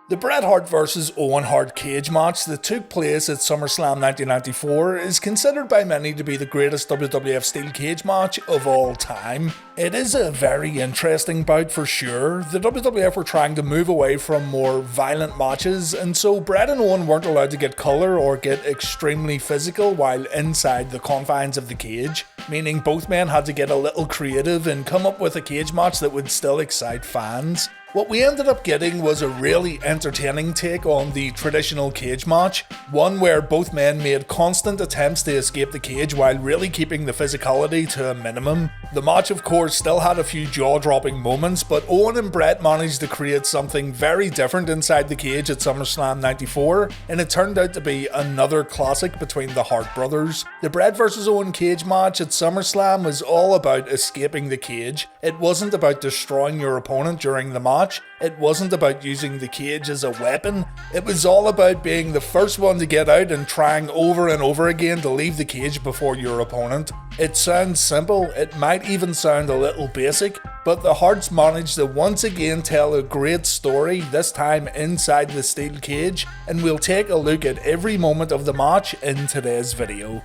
The Bret Hart vs Owen Hart cage match that took place at SummerSlam 1994 is considered by many to be the greatest WWF steel cage match of all time. It is a very interesting bout for sure. The WWF were trying to move away from more violent matches, and so Bret and Owen weren't allowed to get colour or get extremely physical while inside the confines of the cage, meaning both men had to get a little creative and come up with a cage match that would still excite fans. What we ended up getting was a really entertaining take on the traditional cage match, one where both men made constant attempts to escape the cage while really keeping the physicality to a minimum. The match of course still had a few jaw-dropping moments, but Owen and Bret managed to create something very different inside the cage at SummerSlam 94, and it turned out to be another classic between the Hart brothers. The Bret vs Owen cage match at SummerSlam was all about escaping the cage. It wasn't about destroying your opponent during the match. It wasn't about using the cage as a weapon. It was all about being the first one to get out and trying over and over again to leave the cage before your opponent. It sounds simple, it might even sound a little basic, but the Harts managed to once again tell a great story, this time inside the steel cage, and we'll take a look at every moment of the match in today's video.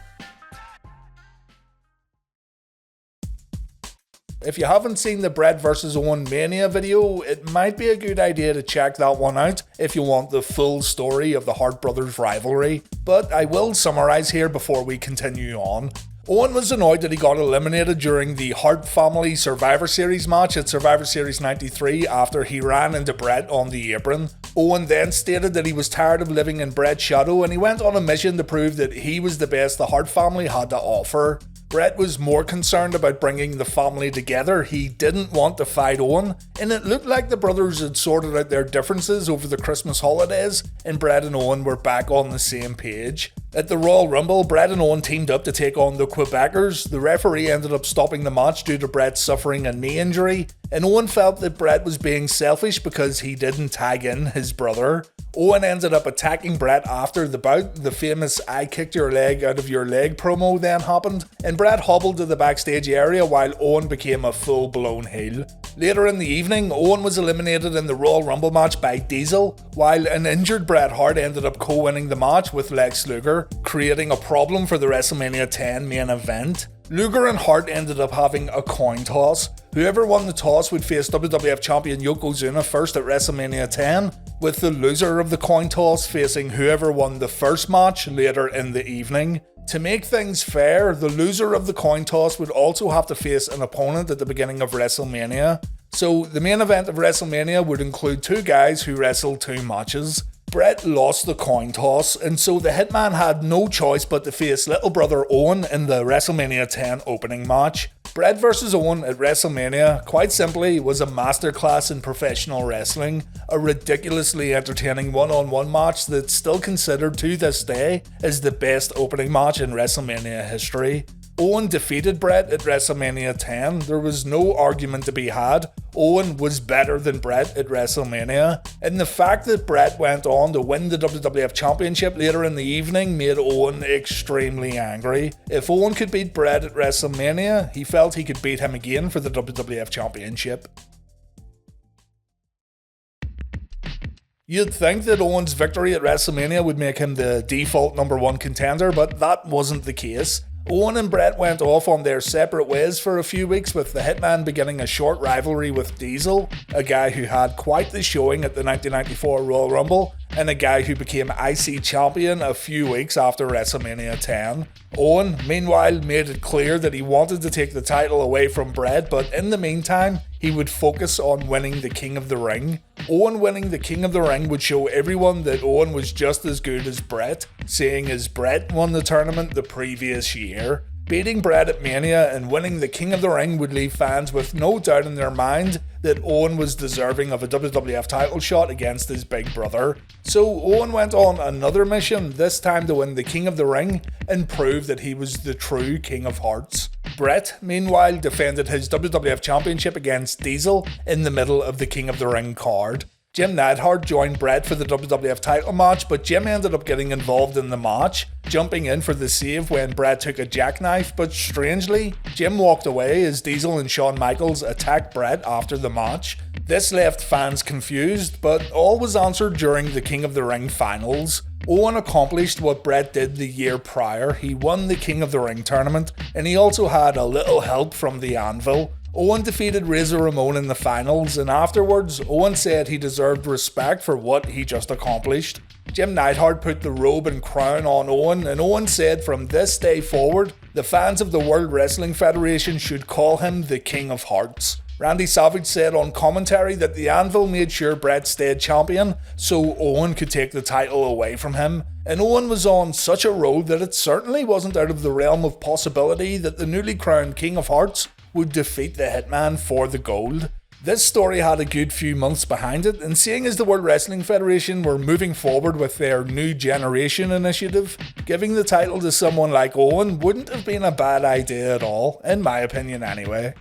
If you haven't seen the Bret vs Owen Mania video, it might be a good idea to check that one out if you want the full story of the Hart brothers rivalry, but I will summarise here before we continue on. Owen was annoyed that he got eliminated during the Hart family Survivor Series match at Survivor Series 93 after he ran into Bret on the apron. Owen then stated that he was tired of living in Bret's shadow and he went on a mission to prove that he was the best the Hart family had to offer. Bret was more concerned about bringing the family together. He didn't want to fight Owen, and it looked like the brothers had sorted out their differences over the Christmas holidays, and Bret and Owen were back on the same page. At the Royal Rumble, Bret and Owen teamed up to take on the Quebecers. The referee ended up stopping the match due to Bret suffering a knee injury, and Owen felt that Bret was being selfish because he didn't tag in his brother. Owen ended up attacking Bret after the bout. The famous "I kicked your leg out of your leg" promo then happened, and Bret hobbled to the backstage area while Owen became a full-blown heel. Later in the evening, Owen was eliminated in the Royal Rumble match by Diesel, while an injured Bret Hart ended up co-winning the match with Lex Luger, creating a problem for the WrestleMania X main event. Luger and Hart ended up having a coin toss. Whoever won the toss would face WWF champion Yokozuna first at WrestleMania X, with the loser of the coin toss facing whoever won the first match later in the evening. To make things fair, the loser of the coin toss would also have to face an opponent at the beginning of WrestleMania. So the main event of WrestleMania would include two guys who wrestled two matches. Bret lost the coin toss, and so the Hitman had no choice but to face little brother Owen in the WrestleMania X opening match. Bret vs Owen at WrestleMania, quite simply, was a masterclass in professional wrestling, a ridiculously entertaining one-on-one match that's still considered to this day as the best opening match in WrestleMania history. Owen defeated Bret at WrestleMania X. There was no argument to be had. Owen was better than Bret at WrestleMania, and the fact that Bret went on to win the WWF Championship later in the evening made Owen extremely angry. If Owen could beat Bret at WrestleMania, he felt he could beat him again for the WWF Championship. You'd think that Owen's victory at WrestleMania would make him the default #1 contender, but that wasn't the case. Owen and Bret went off on their separate ways for a few weeks, with the Hitman beginning a short rivalry with Diesel, a guy who had quite the showing at the 1994 Royal Rumble, and a guy who became IC champion a few weeks after WrestleMania X. Owen, meanwhile, made it clear that he wanted to take the title away from Bret, but in the meantime, he would focus on winning the King of the Ring. Owen winning the King of the Ring would show everyone that Owen was just as good as Bret, seeing as Bret won the tournament the previous year. Beating Bret at Mania and winning the King of the Ring would leave fans with no doubt in their mind that Owen was deserving of a WWF title shot against his big brother. So Owen went on another mission, this time to win the King of the Ring and prove that he was the true King of Harts. Bret, meanwhile, defended his WWF Championship against Diesel in the middle of the King of the Ring card. Jim Neidhart joined Bret for the WWF title match, but Jim ended up getting involved in the match, jumping in for the save when Bret took a jackknife, but strangely, Jim walked away as Diesel and Shawn Michaels attacked Bret after the match. This left fans confused, but all was answered during the King of the Ring finals. Owen accomplished what Bret did the year prior. He won the King of the Ring tournament, and he also had a little help from the Anvil. Owen defeated Razor Ramon in the finals, and afterwards, Owen said he deserved respect for what he just accomplished. Jim Neidhart put the robe and crown on Owen, and Owen said from this day forward, the fans of the World Wrestling Federation should call him the King of Harts. Randy Savage said on commentary that the Anvil made sure Bret stayed champion so Owen could take the title away from him, and Owen was on such a roll that it certainly wasn't out of the realm of possibility that the newly crowned King of Harts would defeat the Hitman for the gold. This story had a good few months behind it, and seeing as the World Wrestling Federation were moving forward with their New Generation initiative, giving the title to someone like Owen wouldn't have been a bad idea at all, in my opinion anyway.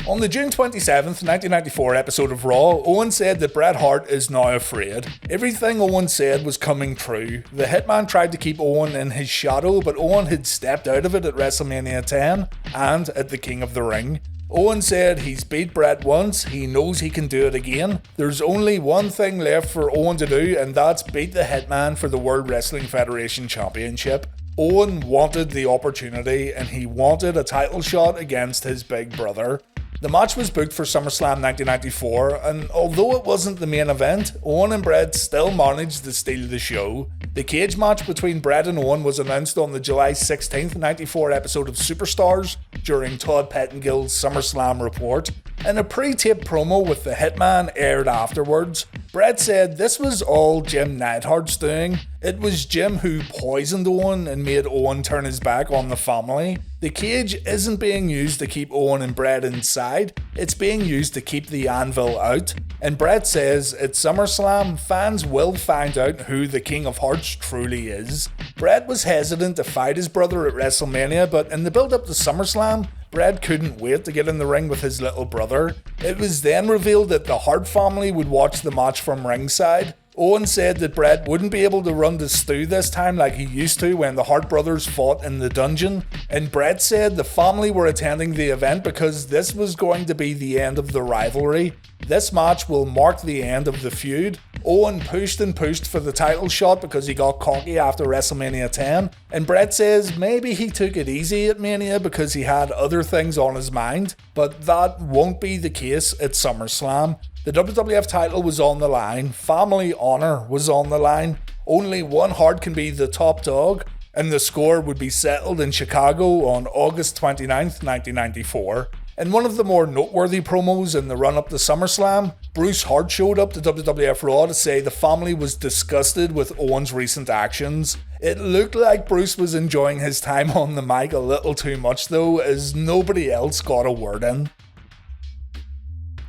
On the June 27th, 1994 episode of Raw, Owen said that Bret Hart is now afraid. Everything Owen said was coming true. The Hitman tried to keep Owen in his shadow, but Owen had stepped out of it at WrestleMania 10 and at the King of the Ring. Owen said he's beat Bret once, he knows he can do it again. There's only one thing left for Owen to do, and that's beat the Hitman for the World Wrestling Federation Championship. Owen wanted the opportunity, and he wanted a title shot against his big brother. The match was booked for SummerSlam 1994, and although it wasn't the main event, Owen and Bret still managed to steal the show. The cage match between Bret and Owen was announced on the July 16th, 94 episode of Superstars during Todd Pettengill's SummerSlam report, and a pre-taped promo with the Hitman aired afterwards. Bret said this was all Jim Neidhart's doing. It was Jim who poisoned Owen and made Owen turn his back on the family. The cage isn't being used to keep Owen and Bret inside, it's being used to keep the Anvil out. And Bret says at SummerSlam, fans will find out who the King of Harts truly is. Bret was hesitant to fight his brother at WrestleMania, but in the build-up to SummerSlam, Bret couldn't wait to get in the ring with his little brother. It was then revealed that the Hart family would watch the match from ringside. Owen said that Bret wouldn't be able to run the stew this time like he used to when the Hart brothers fought in the dungeon, and Bret said the family were attending the event because this was going to be the end of the rivalry. This match will mark the end of the feud. Owen pushed and pushed for the title shot because he got cocky after WrestleMania 10, and Bret says maybe he took it easy at Mania because he had other things on his mind, but that won't be the case at SummerSlam. The WWF title was on the line, family honour was on the line, only one Hart can be the top dog, and the score would be settled in Chicago on August 29th, 1994. In one of the more noteworthy promos in the run-up to SummerSlam, Bruce Hart showed up to WWF Raw to say the family was disgusted with Owen's recent actions. It looked like Bruce was enjoying his time on the mic a little too much though, as nobody else got a word in.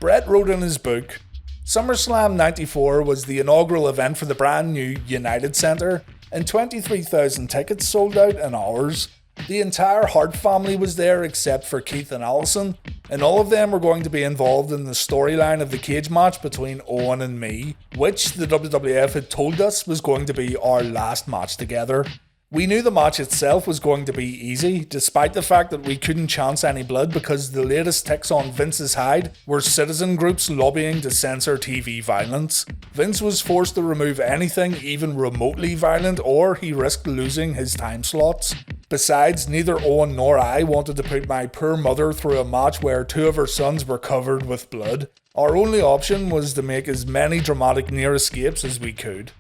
Bret wrote in his book, SummerSlam 94 was the inaugural event for the brand new United Center, and 23,000 tickets sold out in hours. The entire Hart family was there except for Keith and Allison, and all of them were going to be involved in the storyline of the cage match between Owen and me, which the WWF had told us was going to be our last match together. We knew the match itself was going to be easy, despite the fact that we couldn't chance any blood because the latest ticks on Vince's hide were citizen groups lobbying to censor TV violence. Vince was forced to remove anything even remotely violent, or he risked losing his time slots. Besides, neither Owen nor I wanted to put my poor mother through a match where two of her sons were covered with blood. Our only option was to make as many dramatic near escapes as we could.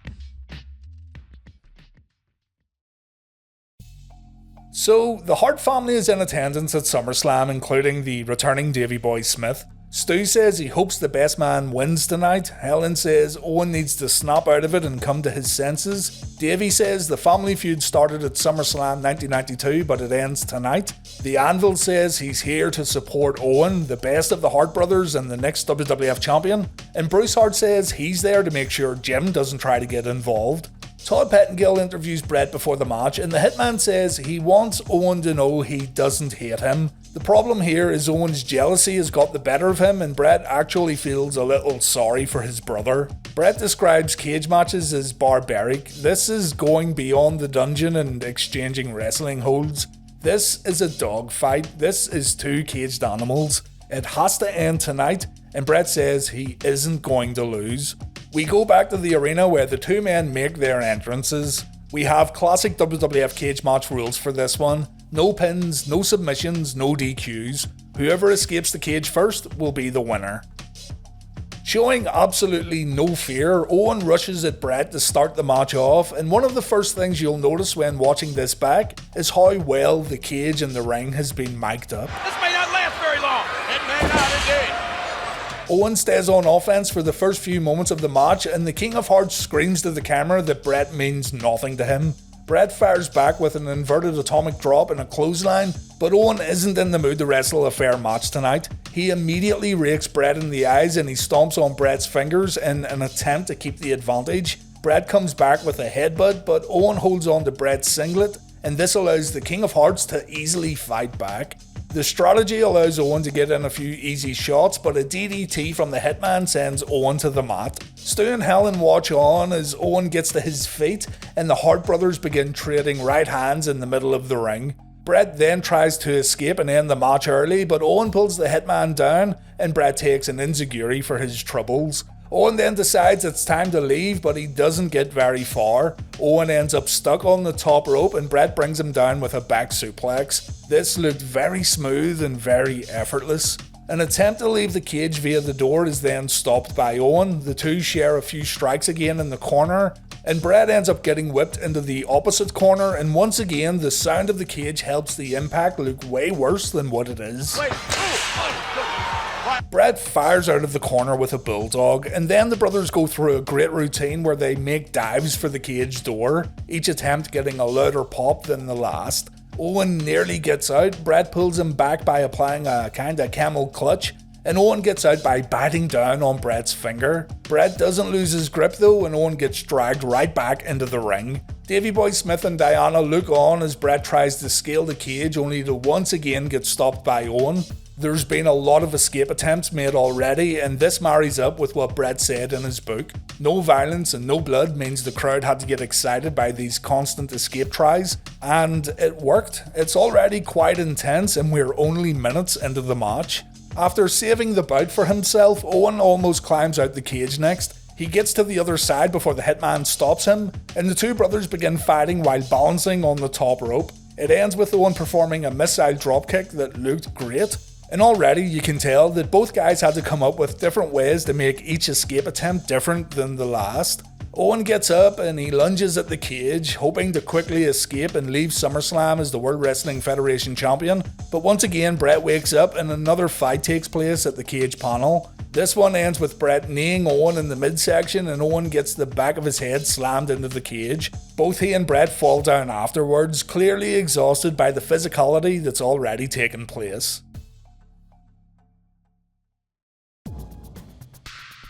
So, the Hart family is in attendance at SummerSlam, including the returning Davey Boy Smith. Stu says he hopes the best man wins tonight. Helen says Owen needs to snap out of it and come to his senses. Davey says the family feud started at SummerSlam 1992, but it ends tonight. The Anvil says he's here to support Owen, the best of the Hart brothers and the next WWF champion. And Bruce Hart says he's there to make sure Jim doesn't try to get involved. Todd Pettengill interviews Bret before the match, and the Hitman says he wants Owen to know he doesn't hate him. The problem here is Owen's jealousy has got the better of him and Bret actually feels a little sorry for his brother. Bret describes cage matches as barbaric. This is going beyond the dungeon and exchanging wrestling holds. This is a dogfight. This is two caged animals. It has to end tonight and Bret says he isn't going to lose. We go back to the arena where the two men make their entrances. We have classic WWF cage match rules for this one. No pins, no submissions, no DQs. Whoever escapes the cage first will be the winner. Showing absolutely no fear, Owen rushes at Bret to start the match off, and one of the first things you'll notice when watching this back is how well the cage and the ring has been mic'd up. This may not last very long. It may not indeed. Owen stays on offense for the first few moments of the match, and the King of Harts screams to the camera that Bret means nothing to him. Bret fires back with an inverted atomic drop and a clothesline, but Owen isn't in the mood to wrestle a fair match tonight. He immediately rakes Bret in the eyes and he stomps on Bret's fingers in an attempt to keep the advantage. Bret comes back with a headbutt, but Owen holds on to Bret's singlet, and this allows the King of Harts to easily fight back. The strategy allows Owen to get in a few easy shots, but a DDT from the Hitman sends Owen to the mat. Stu and Helen watch on as Owen gets to his feet and the Hart brothers begin trading right hands in the middle of the ring. Bret then tries to escape and end the match early, but Owen pulls the Hitman down and Bret takes an enziguri for his troubles. Owen then decides it's time to leave, but he doesn't get very far. Owen ends up stuck on the top rope and Bret brings him down with a back suplex. This looked very smooth and very effortless. An attempt to leave the cage via the door is then stopped by Owen. The two share a few strikes again in the corner, and Bret ends up getting whipped into the opposite corner, and once again the sound of the cage helps the impact look way worse than what it is. Bret fires out of the corner with a bulldog, and then the brothers go through a great routine where they make dives for the cage door, each attempt getting a louder pop than the last. Owen nearly gets out, Bret pulls him back by applying a kinda camel clutch, and Owen gets out by biting down on Bret's finger. Bret doesn't lose his grip though, and Owen gets dragged right back into the ring. Davey Boy Smith and Diana look on as Bret tries to scale the cage, only to once again get stopped by Owen. There's been a lot of escape attempts made already, and this marries up with what Bret said in his book. No violence and no blood means the crowd had to get excited by these constant escape tries, and it worked. It's already quite intense and we're only minutes into the match. After saving the bout for himself, Owen almost climbs out the cage next. He gets to the other side before the Hitman stops him, and the two brothers begin fighting while balancing on the top rope. It ends with Owen performing a missile dropkick that looked great. And already you can tell that both guys had to come up with different ways to make each escape attempt different than the last. Owen gets up and he lunges at the cage, hoping to quickly escape and leave SummerSlam as the World Wrestling Federation champion, but once again Bret wakes up and another fight takes place at the cage panel. This one ends with Bret kneeing Owen in the midsection and Owen gets the back of his head slammed into the cage. Both he and Bret fall down afterwards, clearly exhausted by the physicality that's already taken place.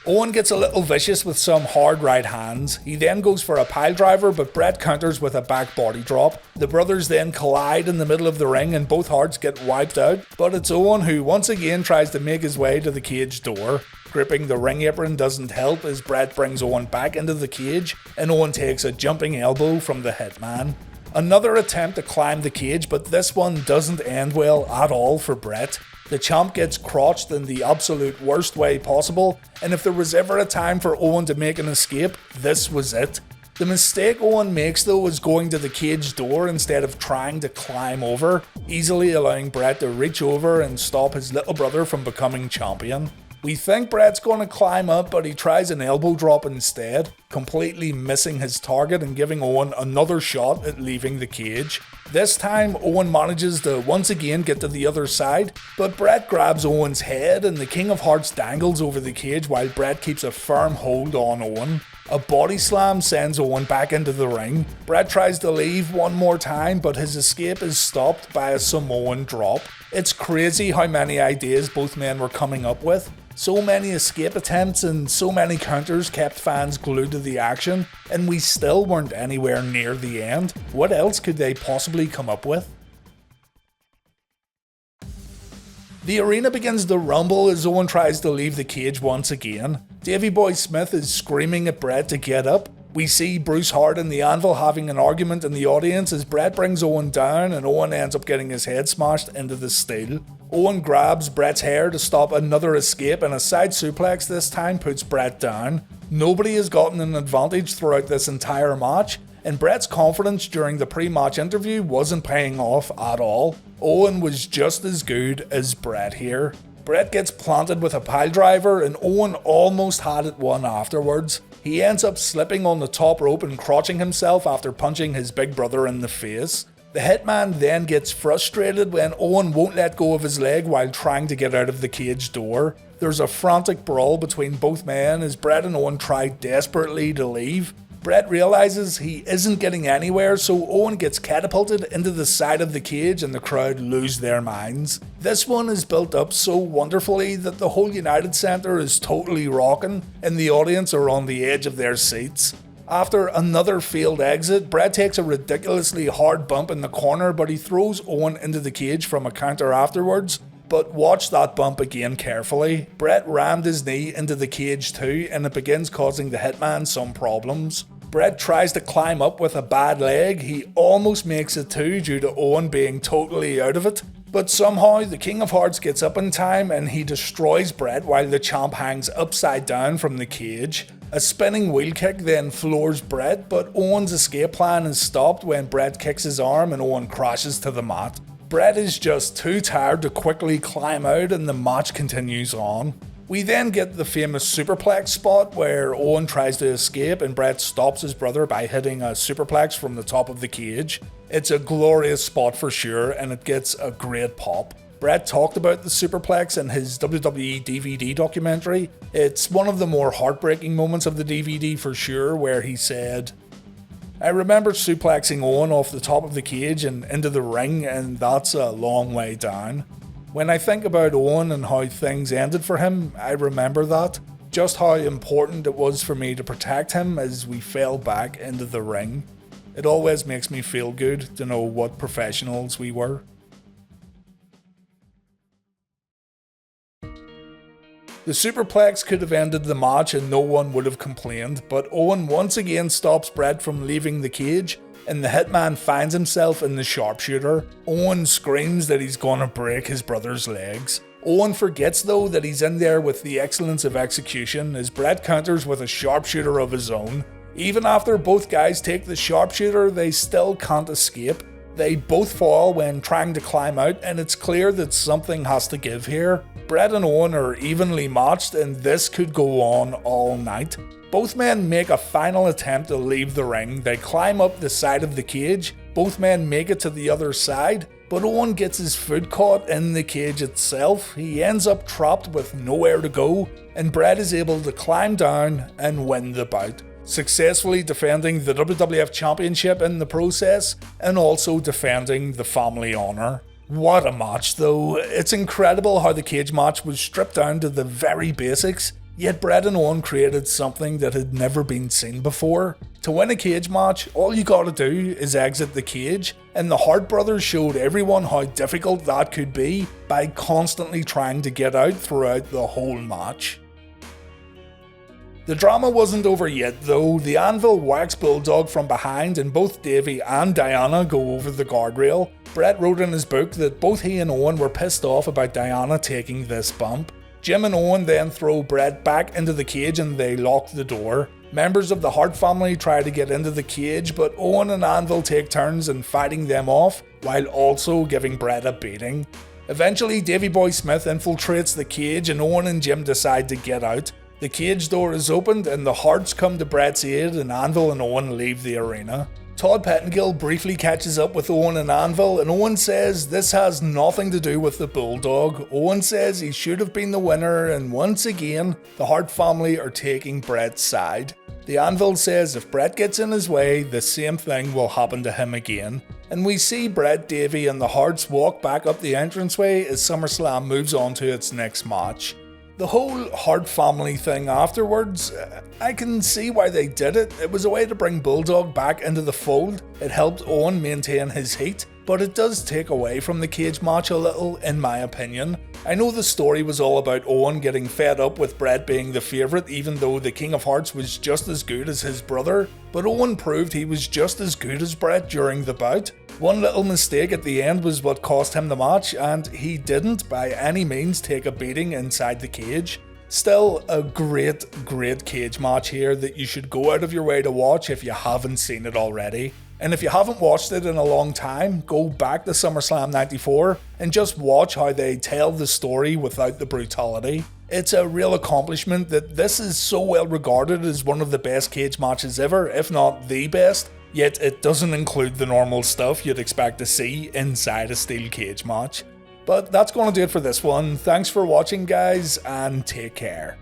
Owen gets a little vicious with some hard right hands. He then goes for a pile driver, but Bret counters with a back body drop. The brothers then collide in the middle of the ring and both Harts get wiped out, but it's Owen who once again tries to make his way to the cage door. Gripping the ring apron doesn't help as Bret brings Owen back into the cage and Owen takes a jumping elbow from the Hitman. Another attempt to climb the cage, but this one doesn't end well at all for Bret. The champ gets crotched in the absolute worst way possible, and if there was ever a time for Owen to make an escape, this was it. The mistake Owen makes though is going to the cage door instead of trying to climb over, easily allowing Bret to reach over and stop his little brother from becoming champion. We think Bret's going to climb up, but he tries an elbow drop instead, completely missing his target and giving Owen another shot at leaving the cage. This time, Owen manages to once again get to the other side, but Bret grabs Owen's head and the King of Harts dangles over the cage while Bret keeps a firm hold on Owen. A body slam sends Owen back into the ring. Bret tries to leave one more time, but his escape is stopped by a Samoan drop. It's crazy how many ideas both men were coming up with. So many escape attempts and so many counters kept fans glued to the action, and we still weren't anywhere near the end. What else could they possibly come up with? The arena begins to rumble as Owen tries to leave the cage once again. Davey Boy Smith is screaming at Bret to get up. We see Bruce Hart and the Anvil having an argument in the audience as Bret brings Owen down and Owen ends up getting his head smashed into the steel. Owen grabs Bret's hair to stop another escape and a side suplex this time puts Bret down. Nobody has gotten an advantage throughout this entire match, and Bret's confidence during the pre-match interview wasn't paying off at all. Owen was just as good as Bret here. Bret gets planted with a piledriver and Owen almost had it won afterwards. He ends up slipping on the top rope and crotching himself after punching his big brother in the face. The Hitman then gets frustrated when Owen won't let go of his leg while trying to get out of the cage door. There's a frantic brawl between both men as Bret and Owen try desperately to leave. Bret realizes he isn't getting anywhere, so Owen gets catapulted into the side of the cage and the crowd lose their minds. This one is built up so wonderfully that the whole United Center is totally rocking and the audience are on the edge of their seats. After another failed exit, Bret takes a ridiculously hard bump in the corner, but he throws Owen into the cage from a counter afterwards. But watch that bump again carefully. Bret rammed his knee into the cage too, and it begins causing the Hitman some problems. Bret tries to climb up with a bad leg. He almost makes it too due to Owen being totally out of it. But somehow the King of Harts gets up in time and he destroys Bret while the champ hangs upside down from the cage. A spinning wheel kick then floors Bret, but Owen's escape plan is stopped when Bret kicks his arm and Owen crashes to the mat. Bret is just too tired to quickly climb out and the match continues on. We then get the famous superplex spot where Owen tries to escape and Bret stops his brother by hitting a superplex from the top of the cage. It's a glorious spot for sure and it gets a great pop. Bret talked about the superplex in his WWE DVD documentary. It's one of the more heartbreaking moments of the DVD for sure, where he said, "I remember suplexing Owen off the top of the cage and into the ring, and that's a long way down. When I think about Owen and how things ended for him, I remember that. Just how important it was for me to protect him as we fell back into the ring. It always makes me feel good to know what professionals we were." The superplex could have ended the match and no one would have complained, but Owen once again stops Bret from leaving the cage, and the Hitman finds himself in the sharpshooter. Owen screams that he's gonna break his brother's legs. Owen forgets though that he's in there with the excellence of execution as Bret counters with a sharpshooter of his own. Even after both guys take the sharpshooter, they still can't escape. They both fall when trying to climb out, and it's clear that something has to give here. Bret and Owen are evenly matched and this could go on all night. Both men make a final attempt to leave the ring. They climb up the side of the cage. Both men make it to the other side, but Owen gets his foot caught in the cage itself. He ends up trapped with nowhere to go, and Bret is able to climb down and win the bout, successfully defending the WWF Championship in the process, and also defending the family honour. What a match though. It's incredible how the cage match was stripped down to the very basics, yet Bret and Owen created something that had never been seen before. To win a cage match, all you gotta do is exit the cage, and the Hart brothers showed everyone how difficult that could be by constantly trying to get out throughout the whole match. The drama wasn't over yet though. The Anvil whacks Bulldog from behind and both Davey and Diana go over the guardrail. Bret wrote in his book that both he and Owen were pissed off about Diana taking this bump. Jim and Owen then throw Bret back into the cage and they lock the door. Members of the Hart family try to get into the cage, but Owen and Anvil take turns in fighting them off while also giving Bret a beating. Eventually Davey Boy Smith infiltrates the cage and Owen and Jim decide to get out. The cage door is opened and the Harts come to Bret's aid and Anvil and Owen leave the arena. Todd Pettengill briefly catches up with Owen and Anvil, and Owen says this has nothing to do with the Bulldog. Owen says he should have been the winner, and once again, the Hart family are taking Bret's side. The Anvil says if Bret gets in his way, the same thing will happen to him again. And we see Bret, Davey and the Harts walk back up the entranceway as SummerSlam moves on to its next match. The whole Hart family thing afterwards, I can see why they did it. It was a way to bring Bulldog back into the fold. It helped Owen maintain his heat. but it does take away from the cage match a little, in my opinion. I know the story was all about Owen getting fed up with Bret being the favourite, even though the King of Harts was just as good as his brother, but Owen proved he was just as good as Bret during the bout. One little mistake at the end was what cost him the match, and he didn't by any means take a beating inside the cage. Still, a great cage match here that you should go out of your way to watch if you haven't seen it already. And if you haven't watched it in a long time, go back to SummerSlam 94 and just watch how they tell the story without the brutality. It's a real accomplishment that this is so well regarded as one of the best cage matches ever, if not the best. Yet it doesn't include the normal stuff you'd expect to see inside a steel cage match. But that's going to do it for this one. Thanks for watching, guys, and take care.